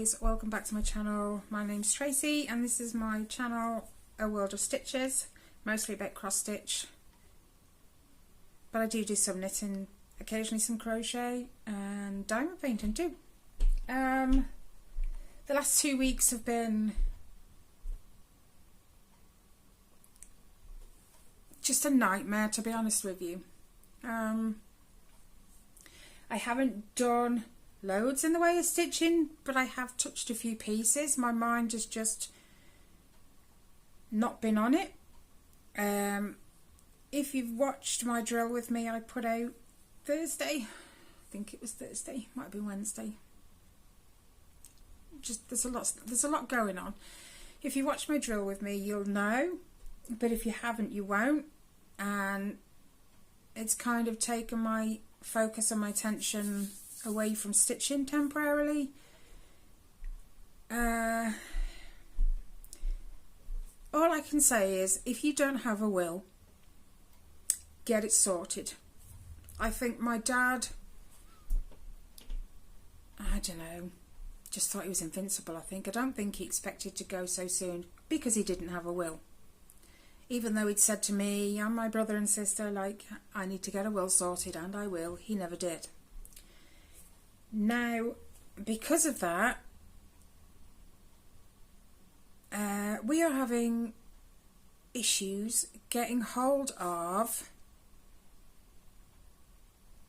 guys, welcome back to my channel. My name's Tracy and this is my channel, A World of Stitches, mostly about cross stitch, but I do some knitting, occasionally some crochet and diamond painting too. The last 2 weeks have been just a nightmare, to be honest with you. I haven't done loads in the way of stitching, but I have touched a few pieces. My mind has just not been on it. If you've watched my drill with me, I put out Thursday, I think it was Thursday, might have been Wednesday. Just there's a lot going on. If you watch my drill with me, you'll know, but if you haven't, you won't. And it's kind of taken my focus and my attention away from stitching temporarily. All I can say is, if you don't have a will, get it sorted. I think my dad, I don't know, just thought he was invincible. I don't think he expected to go so soon because he didn't have a will. Even though he'd said to me and my brother and sister, like, I need to get a will sorted, and I will, he never did. Now, because of that, we are having issues getting hold of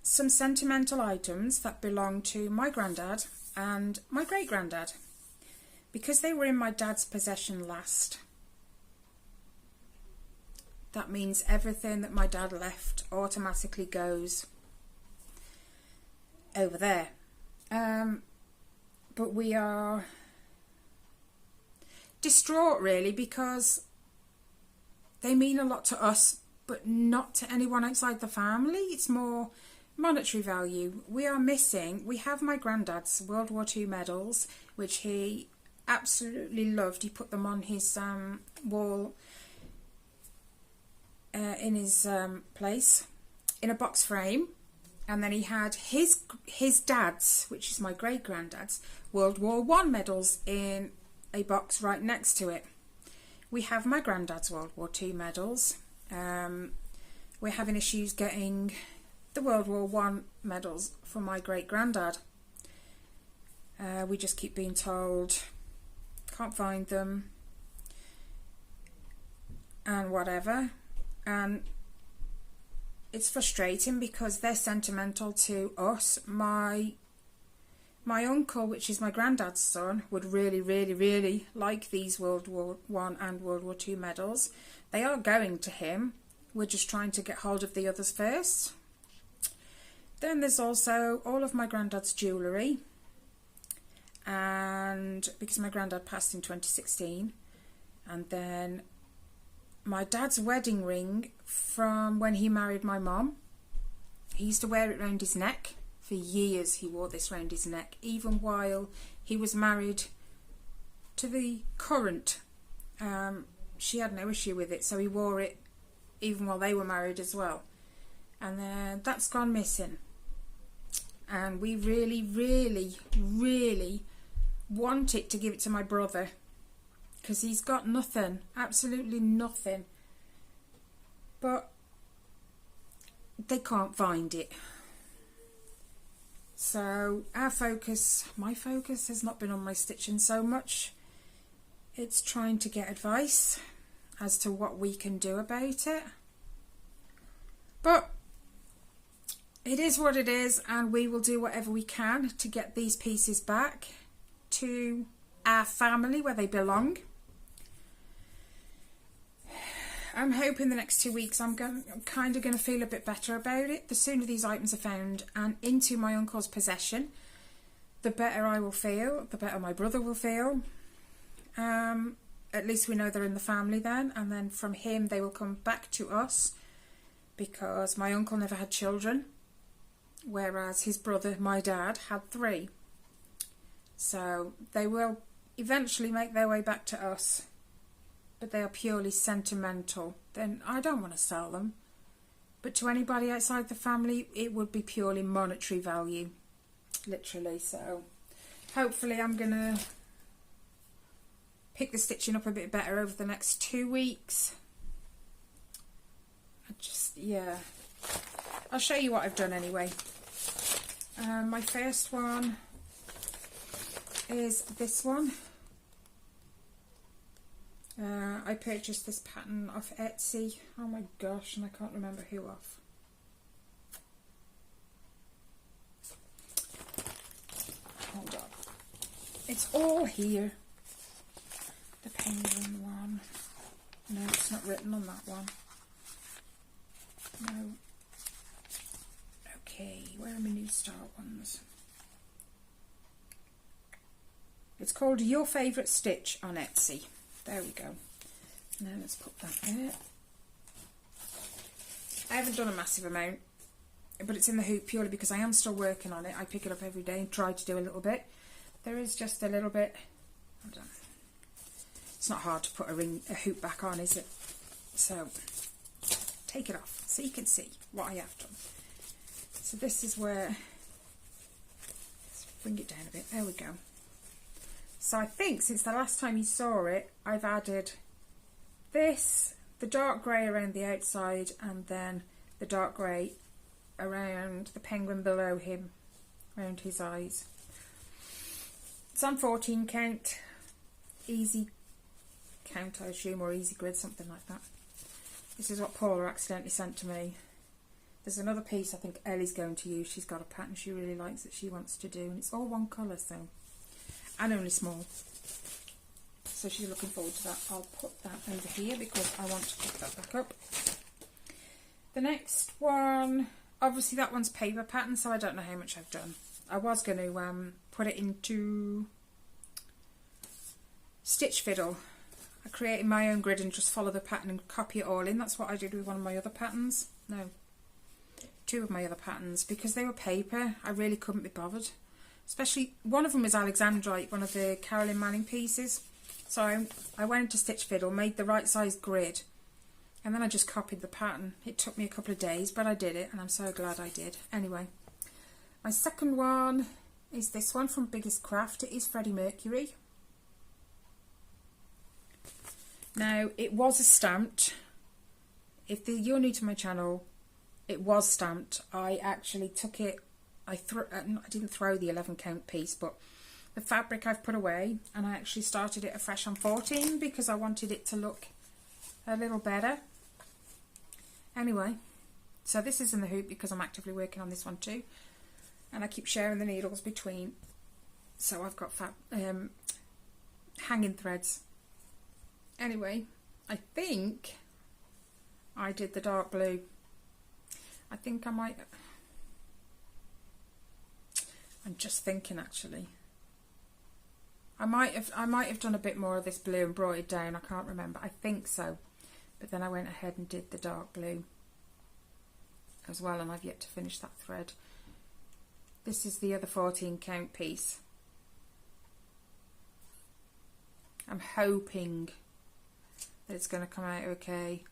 some sentimental items that belong to my granddad and my great-granddad, because they were in my dad's possession last. That means everything that my dad left automatically goes over there. But we are distraught, really, because they mean a lot to us, but not to anyone outside the family. It's more monetary value. We have my granddad's World War II medals, which he absolutely loved. He put them on his wall in his place in a box frame. And then he had his dad's, which is my great-granddad's, World War I medals in a box right next to it. We have my granddad's World War II medals. We're having issues getting the World War I medals for my great-granddad. We just keep being told, can't find them, and whatever. And it's frustrating because they're sentimental to us. My uncle, which is my granddad's son, would really like these World War I and World War II medals. They are going to him. We're just trying to get hold of the others first. Then there's also all of my granddad's jewellery, and because my granddad passed in 2016, and then my dad's wedding ring from when he married my mum. He used to wear it round his neck. For years he wore this round his neck, even while he was married to the current. She had no issue with it, so he wore it even while they were married as well. And then that's gone missing. And we really wanted to give it to my brother, because he's got nothing, absolutely nothing. But they can't find it. So my focus has not been on my stitching so much. It's trying to get advice as to what we can do about it. But it is what it is, and we will do whatever we can to get these pieces back to our family where they belong. I'm hoping the next 2 weeks I'm kind of going to feel a bit better about it. The sooner these items are found and into my uncle's possession, the better I will feel, the better my brother will feel. At least we know they're in the family then, and then from him they will come back to us, because my uncle never had children, whereas his brother, my dad, had 3. So they will eventually make their way back to us. But they are purely sentimental. Then I don't want to sell them. But to anybody outside the family, it would be purely monetary value, literally. So hopefully I'm going to pick the stitching up a bit better over the next 2 weeks. Yeah, I'll show you what I've done anyway. My first one is this one. I purchased this pattern off Etsy. Oh my gosh, and I can't remember who off. Hold on. It's all here. The penguin one. No, it's not written on that one. No. Okay, where are my new start ones? It's called Your Favourite Stitch on Etsy. There we go. Now let's put that there. I haven't done a massive amount, but it's in the hoop purely because I am still working on it. I pick it up every day and try to do a little bit. There is just a little bit. Hold on. It's not hard to put a hoop back on, is it? So take it off so you can see what I have done. So this is where, let's bring it down a bit, there we go. So I think since the last time you saw it, I've added this, the dark grey around the outside, and then the dark grey around the penguin below him, around his eyes. It's on 14 count, easy count I assume, or easy grid, something like that. This is what Paula accidentally sent to me. There's another piece I think Ellie's going to use. She's got a pattern she really likes that she wants to do, and it's all one colour, so, and only small. So she's looking forward to that. I'll put that over here because I want to put that back up. The next one, obviously that one's paper pattern, so I don't know how much I've done. I was going to put it into Stitch Fiddle. I created my own grid and just follow the pattern and copy it all in. That's what I did with one of my other patterns. No, 2 of my other patterns, because they were paper. I really couldn't be bothered. Especially, one of them was Alexandrite, one of the Carolyn Manning pieces. So I went into Stitch Fiddle, made the right size grid, and then I just copied the pattern. It took me a couple of days, but I did it, and I'm so glad I did. Anyway, my second one is this one from Biggest Craft. It is Freddie Mercury. Now, it was a stamped. If you're new to my channel, it was stamped. I actually took it, I didn't throw the 11 count piece, but the fabric I've put away, and I actually started it afresh on 14 because I wanted it to look a little better. Anyway, so this is in the hoop because I'm actively working on this one too, and I keep sharing the needles between, so I've got hanging threads. Anyway, I think I did the dark blue. I think I might, I'm just thinking actually, I might have done a bit more of this blue and brought it down. I can't remember. I think so, but then I went ahead and did the dark blue as well, and I've yet to finish that thread. This is the other 14 count piece. I'm hoping that it's going to come out okay,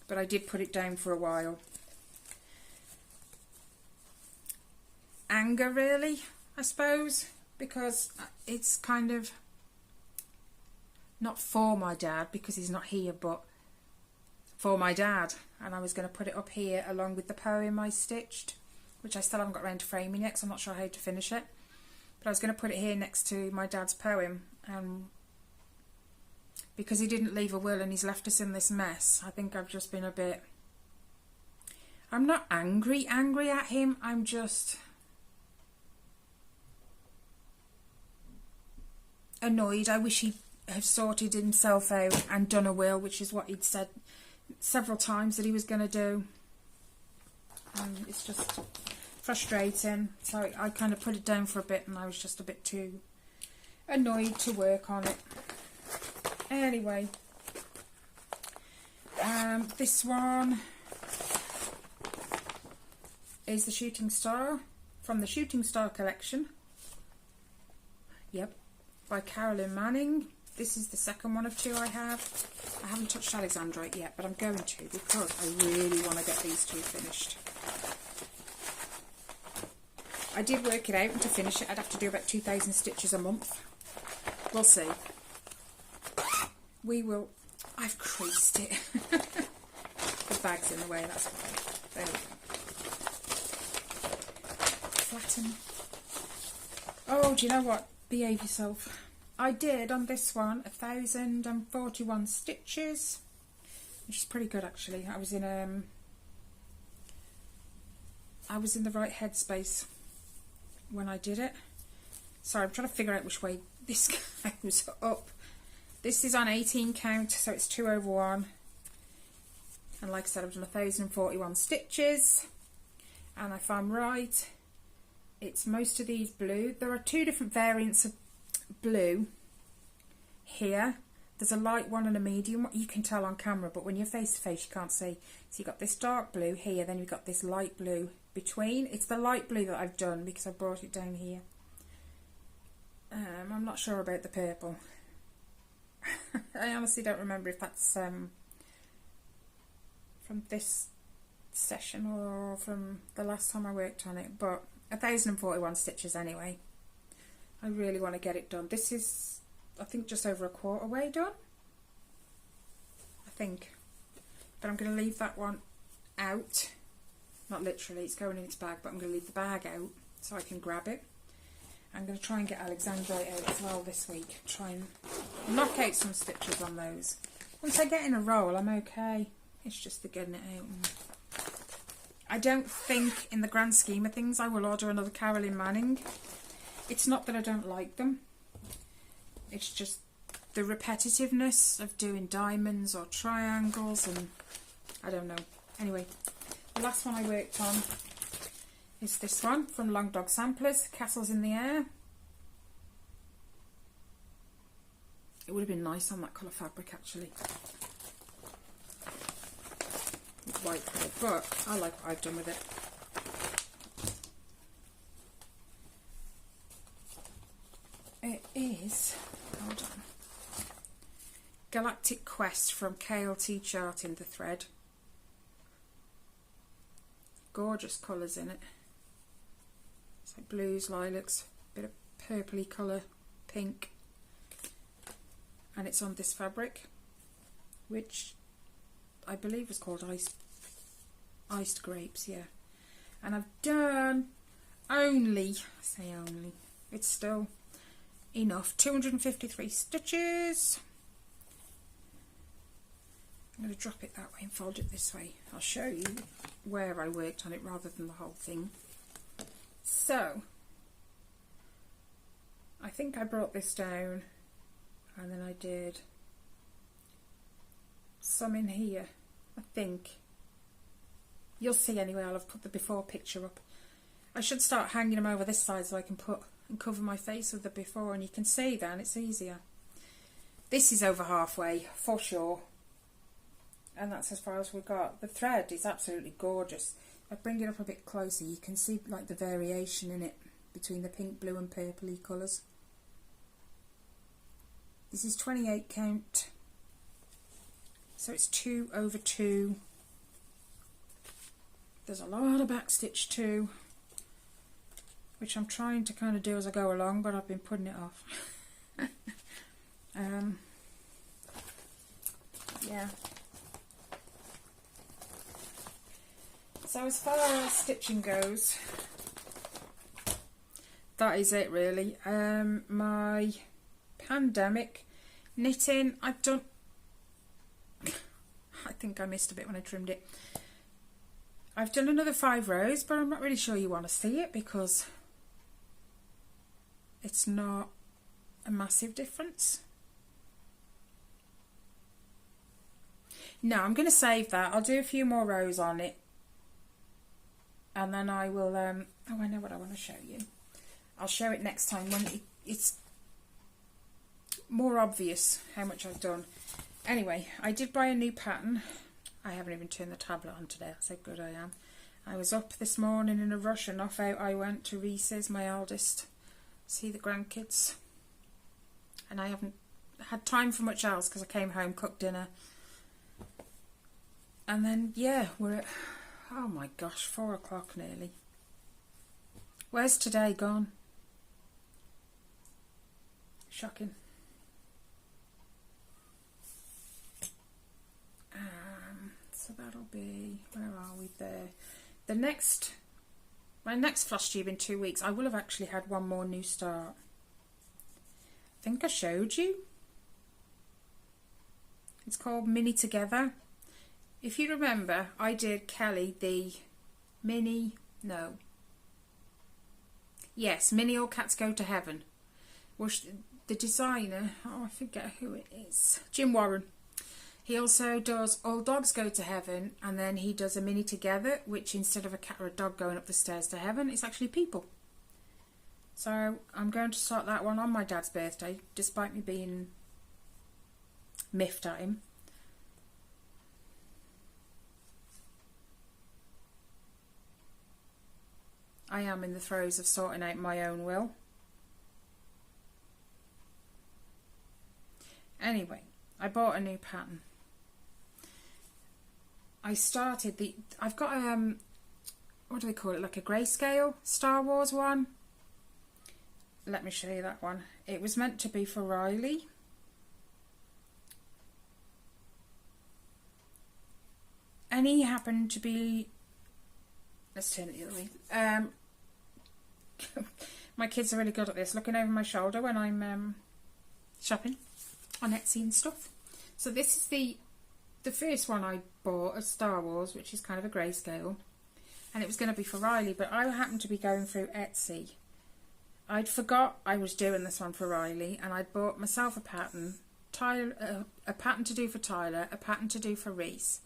but I did put it down for a while. Anger, really, I suppose, because it's kind of not for my dad because he's not here, but for my dad, and I was going to put it up here along with the poem I stitched, which I still haven't got around to framing yet because I'm not sure how to finish it, but I was going to put it here next to my dad's poem, because he didn't leave a will and he's left us in this mess. I think I've just been a bit, I'm not angry at him, I'm just annoyed. I wish he'd have sorted himself out and done a will, which is what he'd said several times that he was going to do. It's just frustrating, so I kind of put it down for a bit and I was just a bit too annoyed to work on it. Anyway, this one is the Shooting Star from the Shooting Star collection. Yep, by Carolyn Manning. This is the second one of 2 I have. I haven't touched Alexandrite yet, but I'm going to because I really want to get these 2 finished. I did work it out, and to finish it I'd have to do about 2,000 stitches a month. We'll see. We will. I've creased it. The bag's in the way, that's why. There we go. Flatten. Oh, do you know what? Behave yourself. I did on this one 1,041 stitches, which is pretty good actually. I was in the right headspace when I did it. Sorry, I'm trying to figure out which way this goes up. This is on 18 count, so it's 2 over 1. And like I said, I've done 1,041 stitches. And if I'm right, it's most of these blue. There are 2 different variants of blue here. There's a light one and a medium one. You can tell on camera, but when you're face to face you can't see. So you've got this dark blue here, then you've got this light blue between. It's the light blue that I've done because I brought it down here. I'm not sure about the purple. I honestly don't remember if that's from this session or from the last time I worked on it, but 1,041 stitches anyway. I really want to get it done. This is, I think, just over a quarter way done, I think, but I'm going to leave that one out. Not literally, it's going in its bag, but I'm going to leave the bag out so I can grab it. I'm going to try and get Alexandrite out as well this week. Try and knock out some stitches on those. Once I get in a roll, I'm okay. It's just the getting it out. I don't think, in the grand scheme of things, I will order another Carolyn Manning. It's not that I don't like them. It's just the repetitiveness of doing diamonds or triangles, and I don't know. Anyway, the last one I worked on is this one from Long Dog Samplers, Castles in the Air. It would have been nice on that colour fabric actually. White colour, but I like what I've done with it. It is, hold on, Galactic Quest from KLT Charting, the thread. Gorgeous colours in it. It's like blues, lilacs, bit of purpley colour, pink. And it's on this fabric, which I believe was called iced grapes, yeah. And I've done only, I say only, it's still enough, 253 stitches. I'm going to drop it that way and fold it this way. I'll show you where I worked on it rather than the whole thing. So, I think I brought this down and then I did some in here, I think. You'll see anyway, I'll have put the before picture up. I should start hanging them over this side so I can put and cover my face with the before, and you can see then it's easier. This is over halfway for sure, and that's as far as we got. The thread is absolutely gorgeous. If I bring it up a bit closer, you can see like the variation in it between the pink, blue and purpley colours. This is 28 count, so it's 2 over 2. There's a lot of back stitch too, which I'm trying to kind of do as I go along, but I've been putting it off. Yeah. So as far as stitching goes, that is it really. My pandemic knitting, I've done, I think I missed a bit when I trimmed it. I've done another 5 rows, but I'm not really sure you want to see it because it's not a massive difference. No, I'm going to save that. I'll do a few more rows on it, and then I will, oh, I know what I want to show you. I'll show it next time when it's more obvious how much I've done. Anyway, I did buy a new pattern. I haven't even turned the tablet on today, that's how good I am. I was up this morning in a rush and off out I went to Reese's, my eldest, see the grandkids. And I haven't had time for much else because I came home, cooked dinner. And then, yeah, we're at, oh my gosh, 4 o'clock nearly. Where's today gone? Shocking. So that'll be, where are we there? My next floss tube in 2 weeks, I will have actually had one more new start. I think I showed you. It's called Mini Together. If you remember, I did Kelly the Mini All Cats Go to Heaven. Which the designer, I forget who it is, Jim Warren. He also does All Dogs Go to Heaven, and then he does a Mini Together, which instead of a cat or a dog going up the stairs to heaven, it's actually people. So I'm going to start that one on my dad's birthday, despite me being miffed at him. I am in the throes of sorting out my own will. Anyway, I bought a new pattern. I've got what do they call it, like a grayscale Star Wars one. Let me show you that one. It was meant to be for Riley. And he happened to be, let's turn it the other way. My kids are really good at this, looking over my shoulder when I'm shopping on Etsy and stuff. So this is the first one I bought of Star Wars, which is kind of a grayscale, and it was going to be for Riley, but I happened to be going through Etsy. I'd forgot I was doing this one for Riley, and I'd bought myself a pattern, a pattern to do for Tyler, a pattern to do for Reese.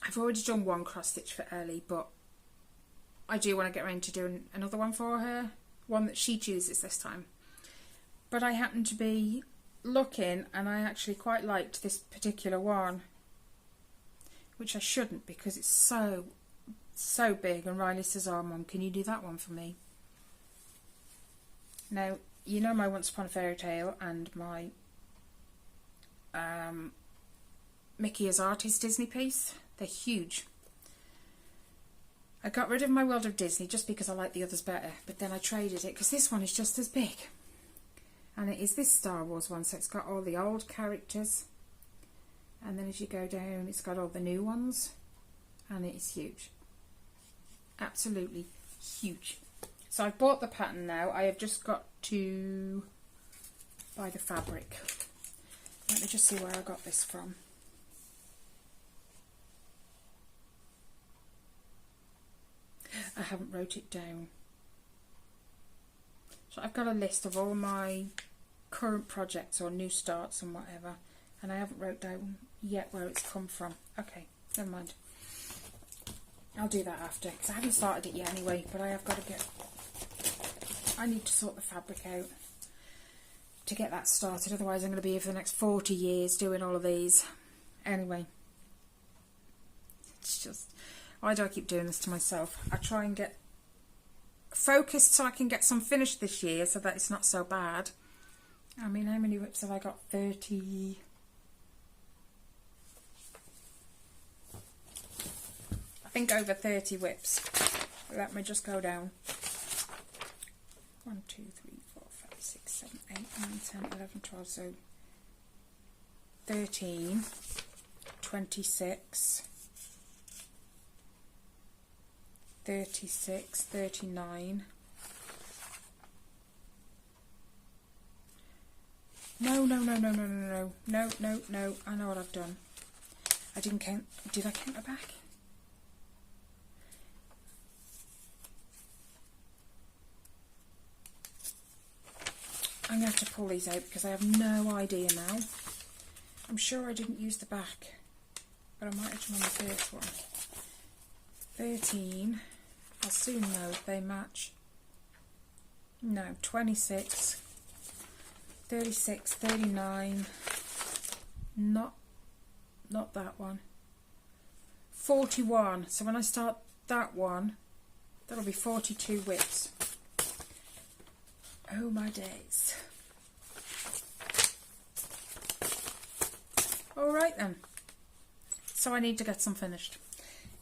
I've already done one cross stitch for Ellie, but I do want to get around to doing another one for her, one that she chooses this time. But I happened to be looking, and I actually quite liked this particular one, which I shouldn't because it's so big, and Riley says, "Oh Mum, can you do that one for me?" Now, you know my Once Upon a Fairy Tale and my Mickey as Artist Disney piece. They're huge. I got rid of my World of Disney just because I like the others better, but then I traded it because this one is just as big. And it is this Star Wars one, so it's got all the old characters, and then as you go down it's got all the new ones, and it is huge. Absolutely huge. So I've bought the pattern now. I have just got to buy the fabric. Let me just see where I got this from. I haven't wrote it down. So I've got a list of all my current projects or new starts and whatever, and I haven't wrote down yet where it's come from. Okay, never mind. I'll do that after, because I haven't started it yet anyway, but I have got to I need to sort the fabric out to get that started, otherwise I'm going to be here for the next 40 years doing all of these. Anyway, it's just, why do I keep doing this to myself? I try and get focused so I can get some finished this year so that it's not so bad. I mean, how many whips have I got? 30. I think over 30 whips. Let me just go down. 1, 2, 3, 4, 5, 6, 7, 8, 9, 10, 11, 12. So 13, 26, 36, 39. No. I know what I've done. I didn't count. Did I count the back? I'm going to have to pull these out because I have no idea now. I'm sure I didn't use the back, but I might have done on the first one. 13. I'll soon know if they match. No, 26, 36, 39. Not that one. 41. So when I start that one, that'll be 42 whips. Oh my days. Alright then. So I need to get some finished.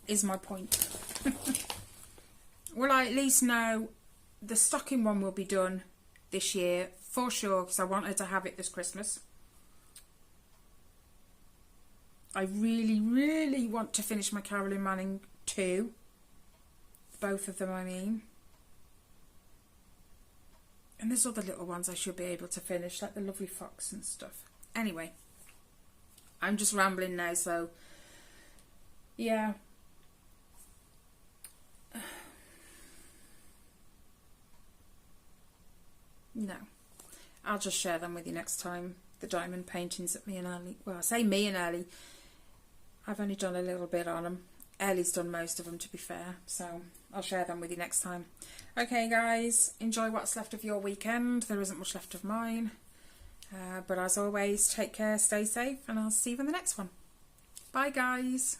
is my point. Well, I at least know the stocking one will be done this year for sure, because I wanted to have it this Christmas. I really, really want to finish my Carolyn Manning 2. Both of them, I mean. And there's other little ones I should be able to finish, like the Lovely Fox and stuff. Anyway, I'm just rambling now, so yeah. No, I'll just share them with you next time. The diamond paintings that me and Early, well, I say me and Early, I've only done a little bit on them. Early's done most of them, to be fair, so I'll share them with you next time. Okay guys, enjoy what's left of your weekend. There isn't much left of mine, but as always, take care, stay safe, and I'll see you in the next one. Bye guys.